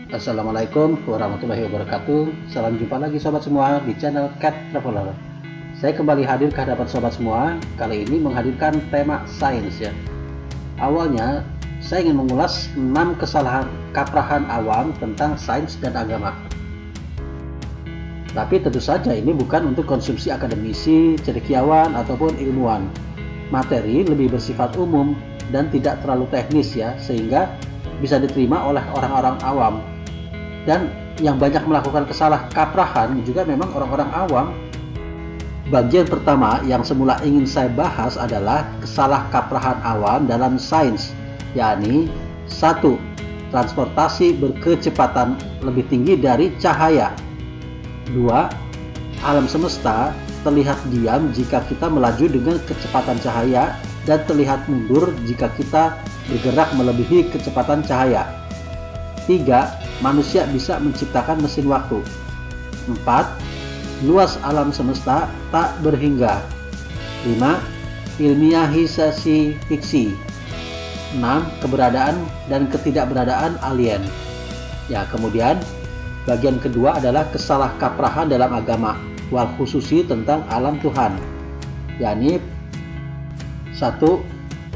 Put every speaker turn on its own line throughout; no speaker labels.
Assalamualaikum warahmatullahi wabarakatuh. Salam jumpa lagi sobat semua di channel Cat Traveler. Saya kembali hadir ke hadapan sobat semua. Kali ini menghadirkan tema sains ya. Awalnya saya ingin mengulas 6 kesalahan kaprahan awam tentang sains dan agama. Tapi tentu saja ini bukan untuk konsumsi akademisi, cendekiawan ataupun ilmuwan. Materi lebih bersifat umum dan tidak terlalu teknis ya, sehingga bisa diterima oleh orang-orang awam. Dan yang banyak melakukan kesalah kaprahan juga memang orang-orang awam. Bagian pertama yang semula ingin saya bahas adalah kesalah kaprahan awam dalam sains, yakni 1. Transportasi berkecepatan lebih tinggi dari cahaya. 2. Alam semesta terlihat diam jika kita melaju dengan kecepatan cahaya dan terlihat mundur jika kita bergerak melebihi kecepatan cahaya. 3. Manusia bisa menciptakan mesin waktu. 4. Luas alam semesta tak berhingga. 5. Ilmiahisasi fiksi. 6. Keberadaan dan ketidakberadaan alien. Ya, kemudian bagian kedua adalah kesalah kaprahan dalam agama, wal khususi tentang alam Tuhan, yakni 1.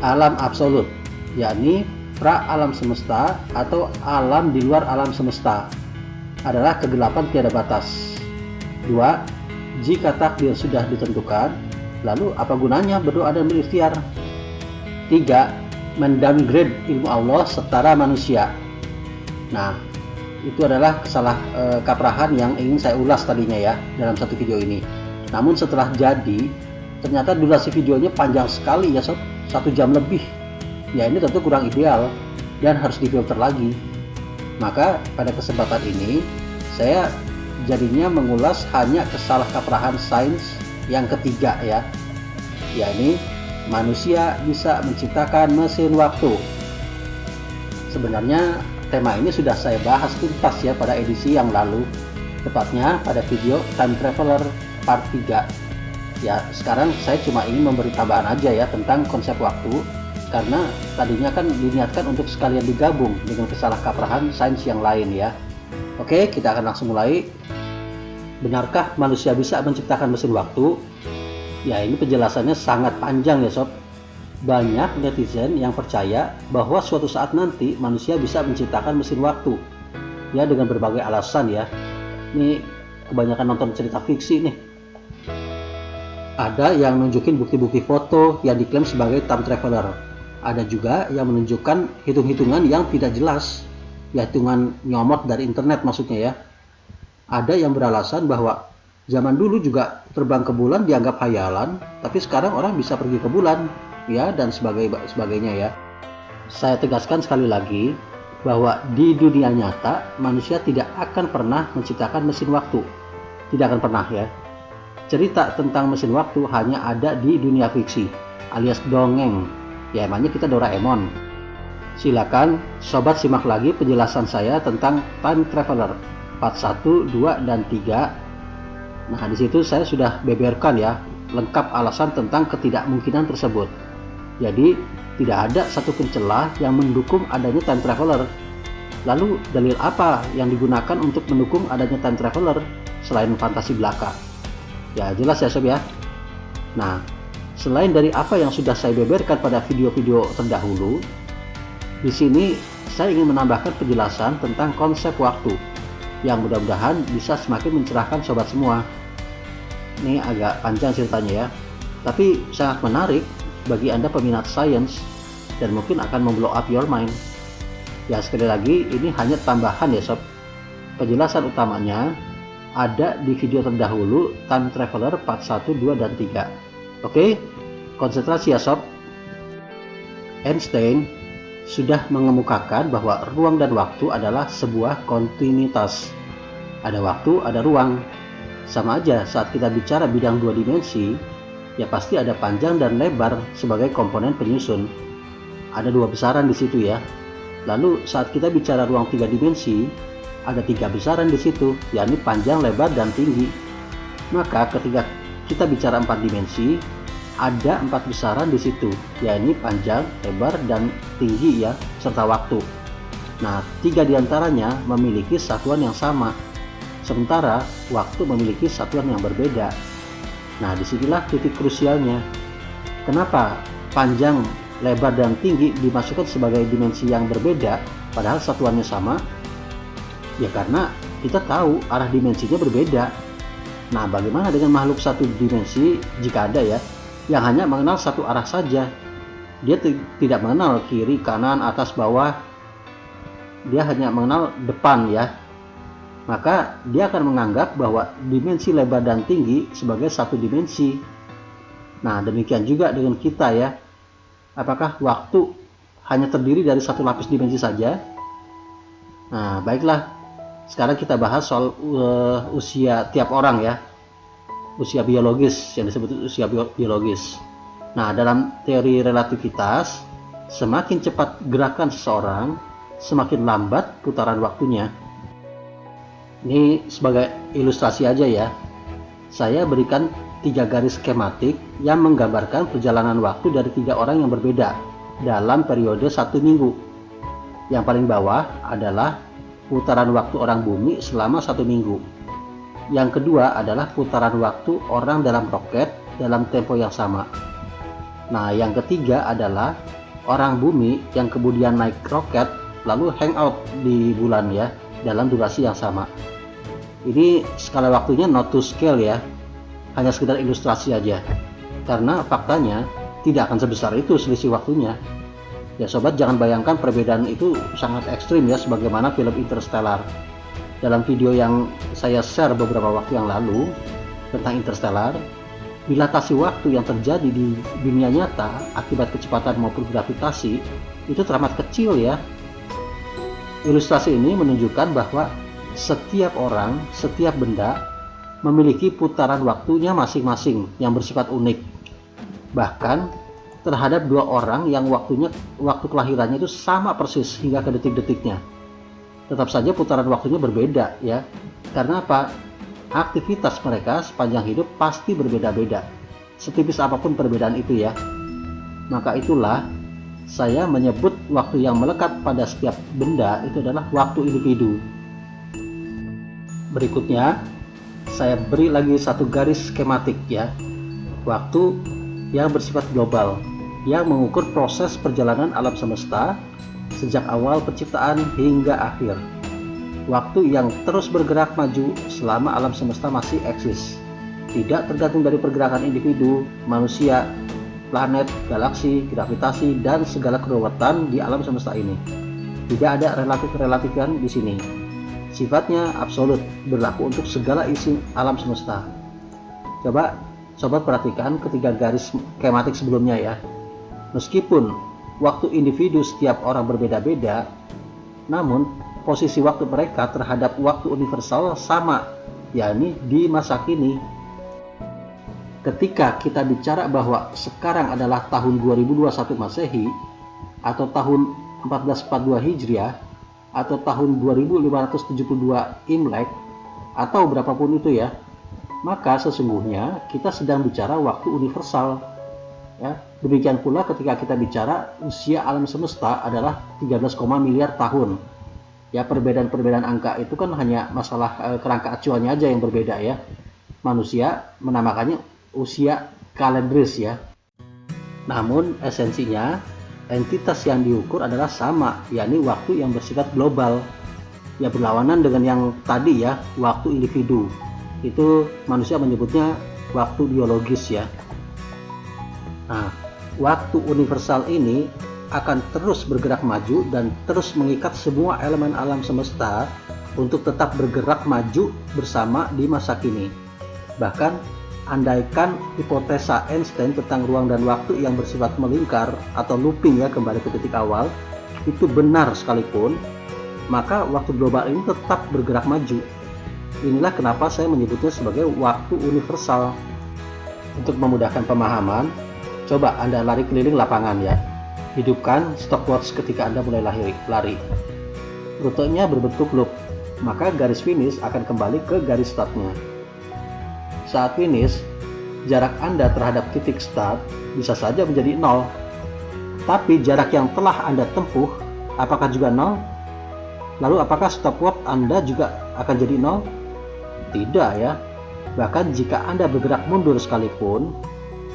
Alam absolut, yakni pra alam semesta atau alam di luar alam semesta adalah kegelapan tiada batas. 2. Jika takdir sudah ditentukan, lalu apa gunanya berdoa dan berikhtiar? 3. Mendowngrade ilmu Allah setara manusia. Nah, itu adalah kesalah kaprahan yang ingin saya ulas tadinya ya dalam satu video ini. Namun setelah jadi, ternyata durasi videonya panjang sekali ya sob, 1 jam lebih. Ya ini tentu kurang ideal dan harus difilter lagi. Maka pada kesempatan ini saya jadinya mengulas hanya kesalah kaprahan sains yang ketiga ya, yakni manusia bisa menciptakan mesin waktu. Sebenarnya tema ini sudah saya bahas tuntas ya pada edisi yang lalu, tepatnya pada video Time Traveler Part 3. Ya sekarang saya cuma ingin memberi tambahan aja ya tentang konsep waktu, karena tadinya kan diniatkan untuk sekalian digabung dengan kesalah kaprahan sains yang lain ya. Oke, kita akan langsung mulai. Benarkah manusia bisa menciptakan mesin waktu? Ya ini penjelasannya sangat panjang ya sob. Banyak netizen yang percaya bahwa suatu saat nanti manusia bisa menciptakan mesin waktu ya, dengan berbagai alasan ya. Ini kebanyakan nonton cerita fiksi nih. Ada yang nunjukin bukti-bukti foto yang diklaim sebagai time traveler. Ada juga yang menunjukkan hitung-hitungan yang tidak jelas, ya hitungan nyomot dari internet maksudnya ya. Ada yang beralasan bahwa zaman dulu juga terbang ke bulan dianggap hayalan, tapi sekarang orang bisa pergi ke bulan, ya, dan sebagainya ya. Saya tegaskan sekali lagi bahwa di dunia nyata manusia tidak akan pernah menciptakan mesin waktu, tidak akan pernah ya. Cerita tentang mesin waktu hanya ada di dunia fiksi alias dongeng. Ya emangnya kita Doraemon. Silakan sobat simak lagi penjelasan saya tentang time traveler part 1, 2, dan 3. Nah di situ saya sudah beberkan ya lengkap alasan tentang ketidakmungkinan tersebut. Jadi tidak ada satupun celah yang mendukung adanya time traveler. Lalu dalil apa yang digunakan untuk mendukung adanya time traveler selain fantasi belaka? Ya jelas ya sob ya. Nah, selain dari apa yang sudah saya beberkan pada video-video terdahulu, di sini saya ingin menambahkan penjelasan tentang konsep waktu yang mudah-mudahan bisa semakin mencerahkan sobat semua. Ini agak panjang ceritanya ya, tapi sangat menarik bagi Anda peminat sains dan mungkin akan memblow up your mind. Ya sekali lagi ini hanya tambahan ya sob. Penjelasan utamanya ada di video terdahulu Time Traveler part 1, 2, dan 3. Oke, konsentrasi ya sob. Einstein sudah mengemukakan bahwa ruang dan waktu adalah sebuah kontinuitas. Ada waktu, ada ruang. Sama aja saat kita bicara bidang 2 dimensi, ya pasti ada panjang dan lebar sebagai komponen penyusun. Ada 2 besaran di situ ya. Lalu saat kita bicara ruang 3 dimensi, ada 3 besaran di situ, yakni panjang, lebar, dan tinggi. Maka ketika kita bicara 4 dimensi, ada 4 besaran di situ, yakni panjang, lebar, dan tinggi ya, serta waktu. Nah, 3 diantaranya memiliki satuan yang sama, sementara waktu memiliki satuan yang berbeda. Nah, disinilah titik krusialnya. Kenapa panjang, lebar, dan tinggi dimasukkan sebagai dimensi yang berbeda, padahal satuannya sama? Ya karena kita tahu arah dimensinya berbeda. Nah, bagaimana dengan makhluk satu dimensi jika ada ya, yang hanya mengenal satu arah saja? Dia tidak mengenal kiri, kanan, atas, bawah. Dia hanya mengenal depan ya. Maka dia akan menganggap bahwa dimensi lebar dan tinggi sebagai satu dimensi. Nah, demikian juga dengan kita ya. Apakah waktu hanya terdiri dari satu lapis dimensi saja? Nah, baiklah. Sekarang kita bahas soal usia tiap orang ya. Usia biologis, yang disebut usia biologis. Nah, dalam teori relativitas, semakin cepat gerakan seseorang, semakin lambat putaran waktunya. Ini sebagai ilustrasi aja ya. Saya berikan 3 garis skematik yang menggambarkan perjalanan waktu dari 3 orang yang berbeda dalam periode 1 minggu. Yang paling bawah adalah putaran waktu orang bumi selama 1 minggu. Yang kedua adalah putaran waktu orang dalam roket dalam tempo yang sama. Nah, yang ketiga adalah orang bumi yang kemudian naik roket lalu hangout di bulan ya, dalam durasi yang sama. Ini skala waktunya not to scale ya, hanya sekedar ilustrasi aja, karena faktanya tidak akan sebesar itu selisih waktunya. Ya sobat, jangan bayangkan perbedaan itu sangat ekstrim ya, sebagaimana film Interstellar. Dalam video yang saya share beberapa waktu yang lalu tentang Interstellar, dilatasi waktu yang terjadi di dunia nyata akibat kecepatan maupun gravitasi itu teramat kecil ya. Ilustrasi ini menunjukkan bahwa setiap orang, setiap benda memiliki putaran waktunya masing-masing yang bersifat unik. Bahkan terhadap 2 orang yang waktu kelahirannya itu sama persis hingga ke detik-detiknya, tetap saja putaran waktunya berbeda ya. Karena apa? Aktivitas mereka sepanjang hidup pasti berbeda-beda, setipis apapun perbedaan itu ya. Maka itulah saya menyebut waktu yang melekat pada setiap benda itu adalah waktu individu. Berikutnya, saya beri lagi 1 garis skematik ya. Waktu yang bersifat global, yang mengukur proses perjalanan alam semesta sejak awal penciptaan hingga akhir. Waktu yang terus bergerak maju selama alam semesta masih eksis, tidak tergantung dari pergerakan individu, manusia, planet, galaksi, gravitasi, dan segala keruwetan di alam semesta ini. Tidak ada relatif-relatifan di sini. Sifatnya absolut, berlaku untuk segala isi alam semesta. Coba sobat perhatikan ketiga garis skematik sebelumnya ya. Meskipun waktu individu setiap orang berbeda-beda, namun posisi waktu mereka terhadap waktu universal sama, yakni di masa kini. Ketika kita bicara bahwa sekarang adalah tahun 2021 Masehi atau tahun 1442 Hijriah atau tahun 2572 Imlek atau berapapun itu ya, maka sesungguhnya kita sedang bicara waktu universal ya. Demikian pula ketika kita bicara usia alam semesta adalah 13, miliar tahun ya. Perbedaan angka itu kan hanya masalah kerangka acuannya aja yang berbeda ya. Manusia menamakannya usia kalendris ya, namun esensinya entitas yang diukur adalah sama, yakni waktu yang bersifat global. Ya berlawanan dengan yang tadi ya, waktu individu. Itu manusia menyebutnya waktu biologis ya. Nah, waktu universal ini akan terus bergerak maju dan terus mengikat semua elemen alam semesta untuk tetap bergerak maju bersama di masa kini. Bahkan andaikan hipotesa Einstein tentang ruang dan waktu yang bersifat melingkar atau looping ya, kembali ke titik awal, itu benar sekalipun, maka waktu global ini tetap bergerak maju. Inilah kenapa saya menyebutnya sebagai waktu universal. Untuk memudahkan pemahaman, coba Anda lari keliling lapangan ya. Hidupkan stopwatch ketika Anda mulai lari. Rutenya berbentuk loop, maka garis finish akan kembali ke garis startnya. Saat finish, jarak Anda terhadap titik start bisa saja menjadi 0. Tapi jarak yang telah Anda tempuh, apakah juga 0? Lalu apakah stopwatch Anda juga akan jadi nol? Tidak ya. Bahkan jika Anda bergerak mundur sekalipun,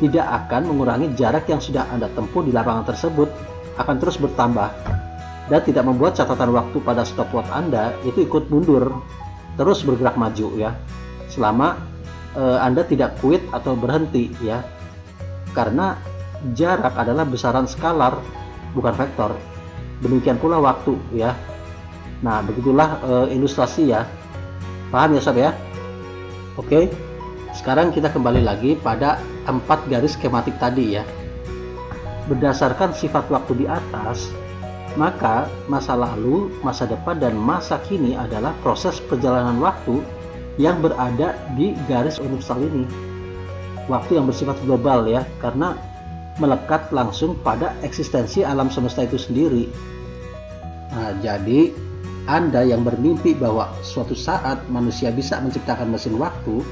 tidak akan mengurangi jarak yang sudah Anda tempuh di lapangan tersebut, akan terus bertambah. Dan tidak membuat catatan waktu pada stopwatch Anda itu ikut mundur, terus bergerak maju ya. Selama Anda tidak quit atau berhenti ya. Karena jarak adalah besaran skalar, bukan vektor. Demikian pula waktu ya. Nah, begitulah ilustrasi ya. Paham ya sob ya? Oke. Sekarang kita kembali lagi pada 4 garis skematik tadi ya. Berdasarkan sifat waktu di atas, maka masa lalu, masa depan, dan masa kini adalah proses perjalanan waktu yang berada di garis universal ini. Waktu yang bersifat global ya, karena melekat langsung pada eksistensi alam semesta itu sendiri. Nah, jadi Anda yang bermimpi bahwa suatu saat manusia bisa menciptakan mesin waktu,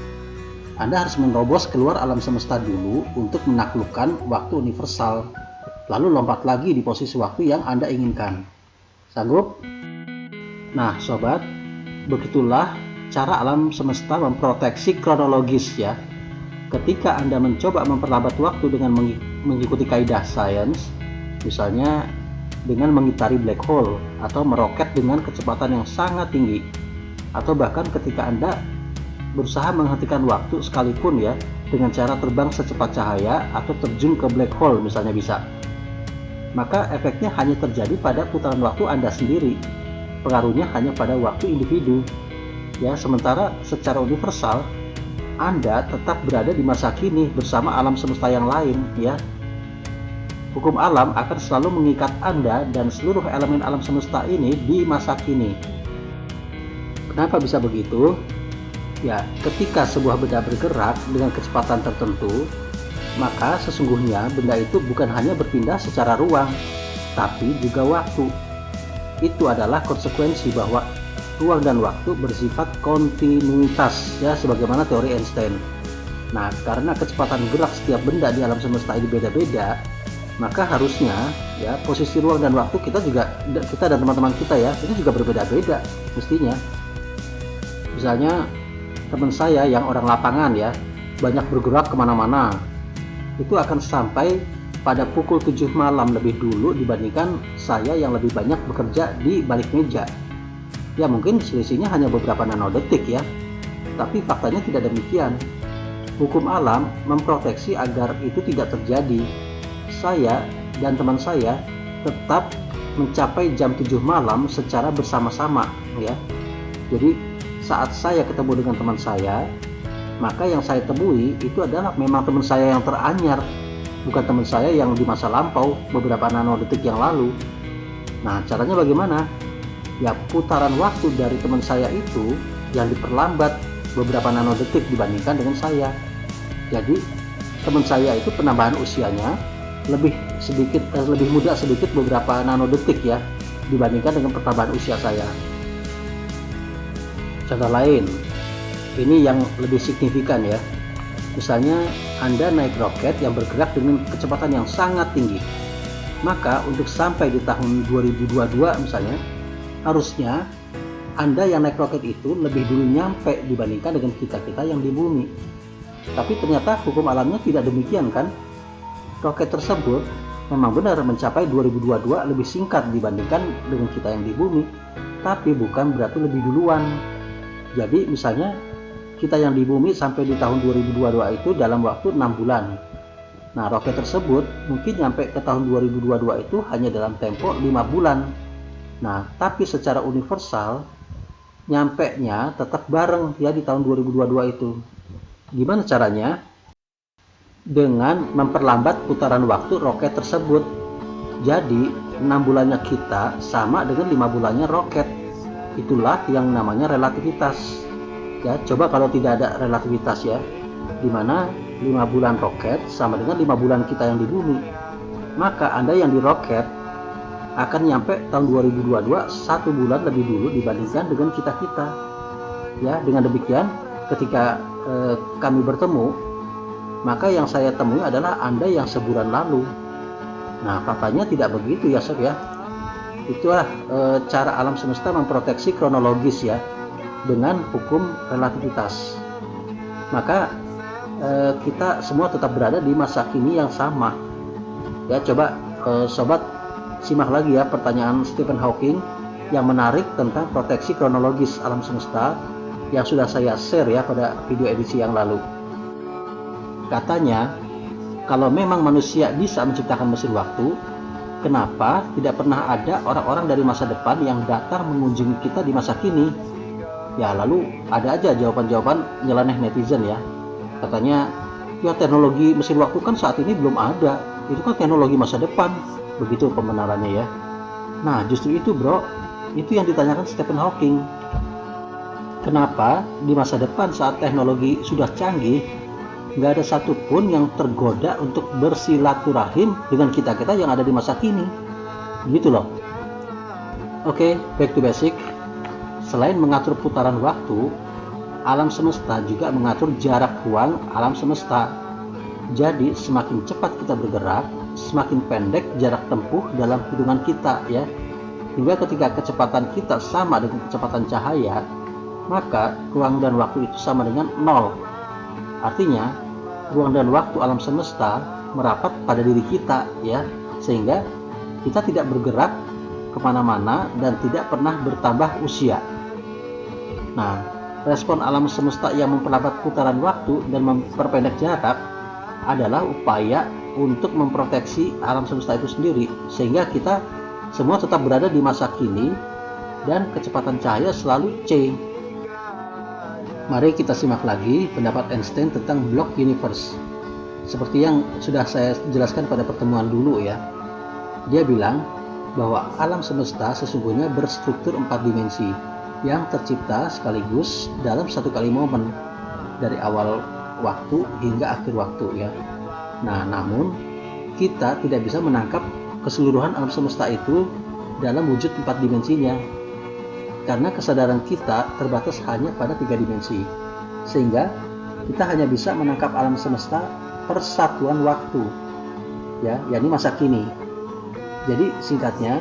Anda harus menerobos keluar alam semesta dulu untuk menaklukkan waktu universal, lalu lompat lagi di posisi waktu yang Anda inginkan. Sanggup? Nah, sobat, begitulah cara alam semesta memproteksi kronologis ya. Ketika Anda mencoba memperlambat waktu dengan mengikuti kaidah sains, misalnya dengan mengitari black hole atau meroket dengan kecepatan yang sangat tinggi, atau bahkan ketika Anda berusaha menghentikan waktu sekalipun ya, dengan cara terbang secepat cahaya atau terjun ke black hole misalnya bisa, maka efeknya hanya terjadi pada putaran waktu Anda sendiri. Pengaruhnya hanya pada waktu individu ya, sementara secara universal Anda tetap berada di masa kini bersama alam semesta yang lain ya. Hukum alam akan selalu mengikat Anda dan seluruh elemen alam semesta ini di masa kini. Kenapa bisa begitu? Ya, ketika sebuah benda bergerak dengan kecepatan tertentu, maka sesungguhnya benda itu bukan hanya berpindah secara ruang, tapi juga waktu. Itu adalah konsekuensi bahwa ruang dan waktu bersifat kontinuitas ya, sebagaimana teori Einstein. Nah, karena kecepatan gerak setiap benda di alam semesta ini beda-beda, maka harusnya ya posisi ruang dan waktu kita dan teman-teman kita ya, itu juga berbeda-beda mestinya. Misalnya teman saya yang orang lapangan ya, banyak bergerak kemana-mana, itu akan sampai pada pukul 7 malam lebih dulu dibandingkan saya yang lebih banyak bekerja di balik meja. Ya mungkin selisihnya hanya beberapa nanodetik ya, tapi faktanya tidak demikian. Hukum alam memproteksi agar itu tidak terjadi. Saya dan teman saya tetap mencapai jam 7 malam secara bersama-sama ya. Jadi saat saya ketemu dengan teman saya, maka yang saya temui itu adalah memang teman saya yang teranyar, bukan teman saya yang di masa lampau beberapa nanodetik yang lalu. Nah, caranya bagaimana? Ya, putaran waktu dari teman saya itu yang diperlambat beberapa nanodetik dibandingkan dengan saya. Jadi teman saya itu penambahan usianya lebih muda sedikit beberapa nanodetik ya, dibandingkan dengan pertambahan usia saya. Contoh lain, ini yang lebih signifikan ya. Misalnya Anda naik roket yang bergerak dengan kecepatan yang sangat tinggi, maka untuk sampai di tahun 2022 misalnya, harusnya Anda yang naik roket itu lebih dulu nyampe dibandingkan dengan kita-kita yang di bumi. Tapi ternyata hukum alamnya tidak demikian kan? Roket tersebut memang benar mencapai 2022 lebih singkat dibandingkan dengan kita yang di bumi, tapi bukan berarti lebih duluan. Jadi misalnya kita yang di bumi sampai di tahun 2022 itu dalam waktu 6 bulan. Nah, roket tersebut mungkin nyampe ke tahun 2022 itu hanya dalam tempo 5 bulan. Nah, tapi secara universal nyampenya tetap bareng ya di tahun 2022 itu. Gimana caranya? Dengan memperlambat putaran waktu roket tersebut. Jadi 6 bulannya kita sama dengan 5 bulannya roket. Itulah yang namanya relativitas ya. Coba kalau tidak ada relativitas ya, dimana 5 bulan roket sama dengan 5 bulan kita yang di bumi, maka Anda yang di roket akan nyampe tahun 2022 1 bulan lebih dulu dibandingkan dengan kita-kita ya. Dengan demikian ketika kami bertemu, maka yang saya temui adalah Anda yang sebulan lalu. Nah, faktanya tidak begitu ya sob ya. Itulah cara alam semesta memproteksi kronologis ya, dengan hukum relativitas. Maka kita semua tetap berada di masa kini yang sama. Ya, coba sobat simak lagi ya pertanyaan Stephen Hawking yang menarik tentang proteksi kronologis alam semesta yang sudah saya share ya pada video edisi yang lalu. Katanya, kalau memang manusia bisa menciptakan mesin waktu, kenapa tidak pernah ada orang-orang dari masa depan yang datang mengunjungi kita di masa kini? Ya, lalu ada aja jawaban-jawaban nyeleneh netizen ya. Katanya, ya teknologi mesin waktu kan saat ini belum ada, itu kan teknologi masa depan. Begitu pembenarannya ya. Nah, justru itu bro, itu yang ditanyakan Stephen Hawking. Kenapa di masa depan saat teknologi sudah canggih, nggak ada satupun yang tergoda untuk bersilaturahim dengan kita-kita yang ada di masa kini? Gitu loh. Oke, back to basic. Selain mengatur putaran waktu, alam semesta juga mengatur jarak ruang alam semesta. Jadi semakin cepat kita bergerak, semakin pendek jarak tempuh dalam hitungan kita ya. Hingga ketika kecepatan kita sama dengan kecepatan cahaya, maka ruang dan waktu itu sama dengan 0. Artinya, ruang dan waktu alam semesta merapat pada diri kita ya, sehingga kita tidak bergerak kemana-mana dan tidak pernah bertambah usia. Nah, respon alam semesta yang memperlambat putaran waktu dan memperpendek jarak adalah upaya untuk memproteksi alam semesta itu sendiri, sehingga kita semua tetap berada di masa kini dan kecepatan cahaya selalu c. Mari kita simak lagi pendapat Einstein tentang block universe. Seperti yang sudah saya jelaskan pada pertemuan dulu ya. Dia bilang bahwa alam semesta sesungguhnya berstruktur 4 dimensi yang tercipta sekaligus dalam satu kali momen, dari awal waktu hingga akhir waktu ya. Nah, namun kita tidak bisa menangkap keseluruhan alam semesta itu dalam wujud 4 dimensinya, karena kesadaran kita terbatas hanya pada 3 dimensi, sehingga kita hanya bisa menangkap alam semesta persatuan waktu ya, yakni masa kini. Jadi singkatnya,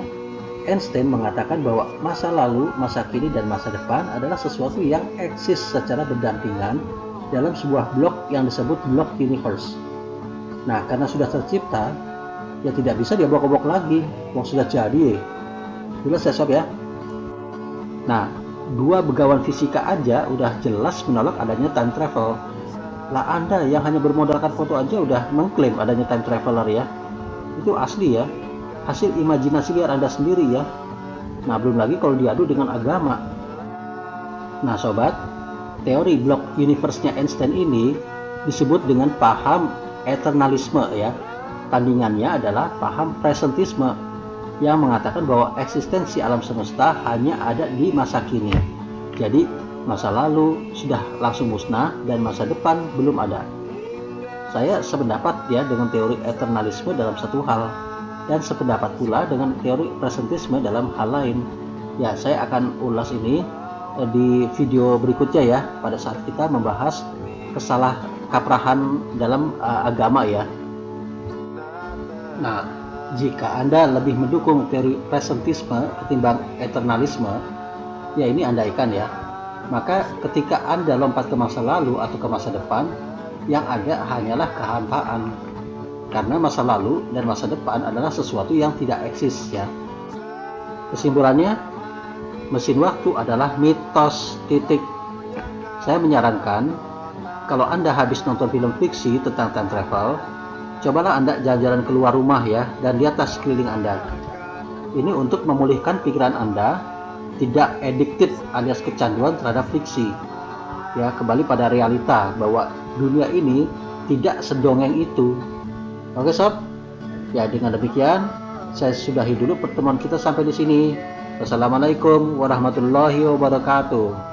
Einstein mengatakan bahwa masa lalu, masa kini, dan masa depan adalah sesuatu yang eksis secara berdampingan dalam sebuah blok yang disebut block universe. Nah, karena sudah tercipta, ya tidak bisa dia obok-obok lagi, yang sudah jadi. Jelas ya sob ya? Nah, 2 begawan fisika aja udah jelas menolak adanya time travel. Lah Anda yang hanya bermodalkan foto aja udah mengklaim adanya time traveler ya. Itu asli ya, hasil imajinasi liar Anda sendiri ya. Nah, belum lagi kalau diadu dengan agama. Nah sobat, teori block universe-nya Einstein ini disebut dengan paham eternalisme ya. Tandingannya adalah paham presentisme yang mengatakan bahwa eksistensi alam semesta hanya ada di masa kini. Jadi masa lalu sudah langsung musnah dan masa depan belum ada. Saya sependapat ya dengan teori eternalisme dalam satu hal, dan sependapat pula dengan teori presentisme dalam hal lain. Ya, saya akan ulas ini di video berikutnya ya, pada saat kita membahas kesalah kaprahan dalam agama ya. Nah, jika Anda lebih mendukung teori presentisme ketimbang eternalisme, ya ini andaikan ya, maka ketika Anda lompat ke masa lalu atau ke masa depan, yang ada hanyalah kehampaan. Karena masa lalu dan masa depan adalah sesuatu yang tidak eksis ya. Kesimpulannya, mesin waktu adalah mitos titik. Saya menyarankan, kalau Anda habis nonton film fiksi tentang time travel, cobalah Anda jalan-jalan keluar rumah ya, dan lihatlah sekeliling Anda. Ini untuk memulihkan pikiran Anda, tidak addicted alias kecanduan terhadap fiksi. Ya, kembali pada realita bahwa dunia ini tidak sedongeng itu. Oke sob, ya dengan demikian saya sudahi dulu pertemuan kita sampai di sini. Wassalamualaikum warahmatullahi wabarakatuh.